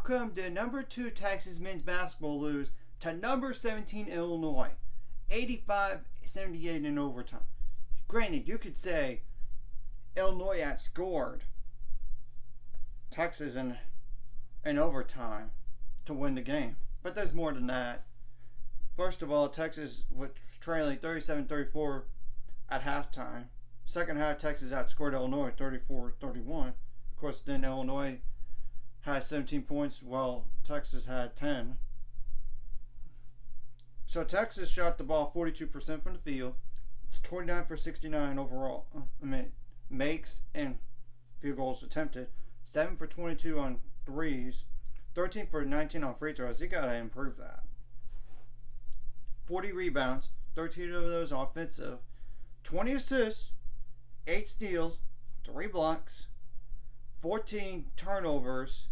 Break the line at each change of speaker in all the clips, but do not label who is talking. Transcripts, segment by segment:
come did number 2 Texas men's basketball lose to number 17 Illinois, 85-78 in overtime? Granted, you could say Illinois outscored Texas in overtime to win the game, but there's more than that. First of all, Texas was trailing 37-34 at halftime. Second half, Texas outscored Illinois 34-31. Of course, then Illinois had 17 points while Texas had 10. So Texas shot the ball 42% from the field, 29 for 69 overall. Makes and field goals attempted, 7 for 22 on threes, 13 for 19 on free throws. You gotta improve that. 40 rebounds, 13 of those offensive, 20 assists, 8 steals, 3 blocks, 14 turnovers,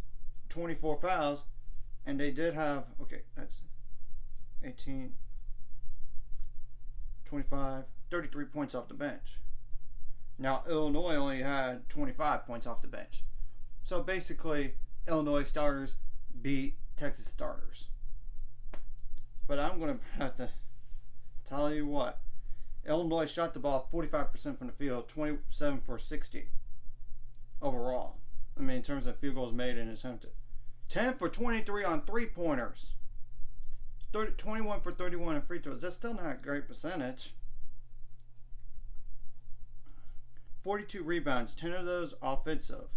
24 fouls, and they did have, that's 18, 25, 33 points off the bench. Now, Illinois only had 25 points off the bench. So basically, Illinois starters beat Texas starters. But I'm going to have to tell you what. Illinois shot the ball 45% from the field, 27 for 60 overall. In terms of field goals made and attempted. 10 for 23 on three-pointers. 21 for 31 on free throws. That's still not a great percentage. 42 rebounds, 10 of those offensive.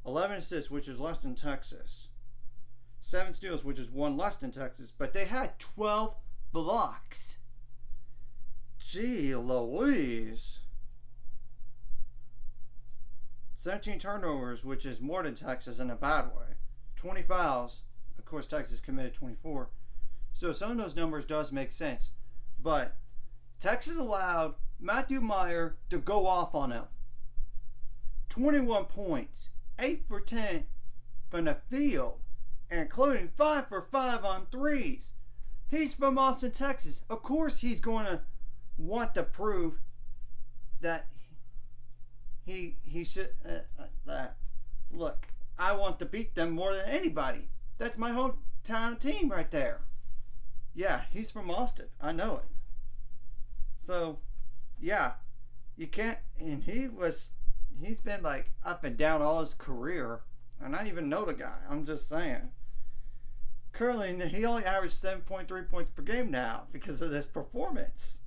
11 assists, which is less than Texas. 7 steals, which is 1 less than Texas. But they had 12 blocks. Gee Louise. 17 turnovers, which is more than Texas in a bad way. 20 fouls. Of course, Texas committed 24. So some of those numbers does make sense. But Texas allowed Matthew Meyer to go off on them. 21 points, 8 for 10 from the field, including 5 for 5 on threes. He's from Austin, Texas. Of course he's going to want to prove that he should that. Look, I want to beat them more than anybody. That's my hometown team right there. Yeah, he's from Austin. I know it. So, yeah, you can't. And he's been like up and down all his career, and I even know the guy. I'm just saying. Currently, he only averaged 7.3 points per game now because of this performance.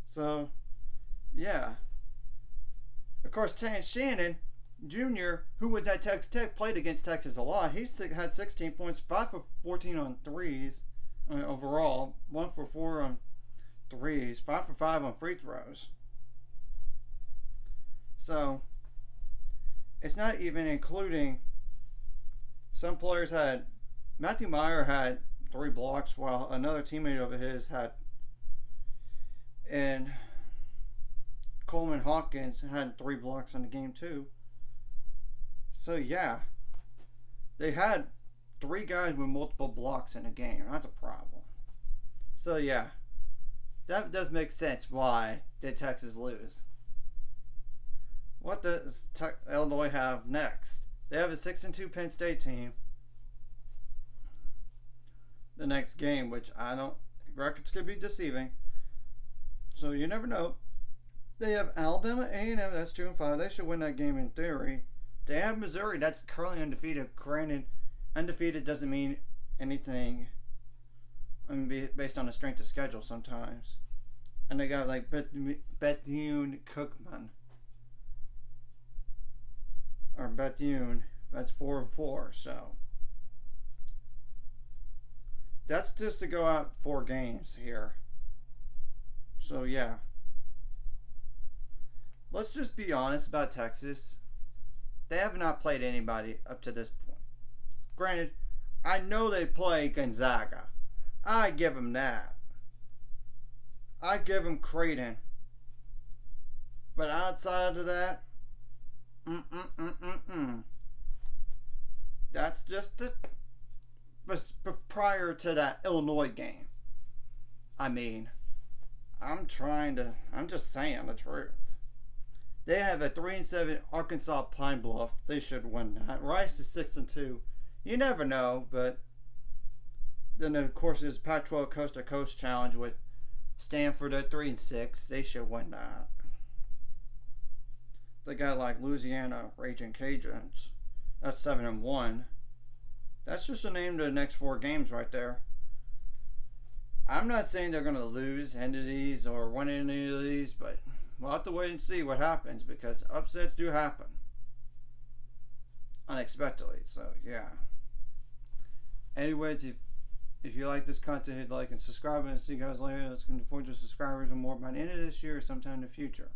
So, yeah. Of course, Terrence Shannon Jr., who was at Texas Tech, played against Texas a lot. He had 16 points, 5 for 14 on threes overall, 1 for 4 on threes, 5 for 5 on free throws. So, it's not even including some players had. Matthew Meyer had 3 blocks, while another teammate of his had. And Coleman Hawkins had 3 blocks in the game too. So yeah, they had 3 guys with multiple blocks in a game. That's a problem. So yeah, that does make sense. Why did Texas lose? What does Illinois have next? They have a 6-2 Penn State team. The next game, which I don't, records could be deceiving. So you never know. They have Alabama A&M, that's 2-5. They should win that game in theory. They have Missouri, that's currently undefeated. Granted, undefeated doesn't mean anything. Based on the strength of schedule sometimes. And they got like Bethune Cookman. Or Bethune, that's 4-4, so. That's just to go out 4 games here. So yeah. Let's just be honest about Texas. They have not played anybody up to this point. Granted, I know they play Gonzaga. I give them that. I give them Creighton. But outside of that, that's just prior to that Illinois game. I'm just saying the truth. They have a 3-7 Arkansas Pine Bluff. They should win that. Rice to 6-2. You never know, but then of course there's Pac-12 Coast to Coast Challenge with Stanford at 3-6. They should win that. They got like Louisiana Raging Cajuns. That's 7-1. That's just the name of the next 4 games right there. I'm not saying they're going to lose any of these or win any of these, but we'll have to wait and see what happens because upsets do happen unexpectedly. So yeah. Anyways, if you like this content, hit like and subscribe, and see you guys later. Let's get to 400 subscribers and more by the end of this year or sometime in the future.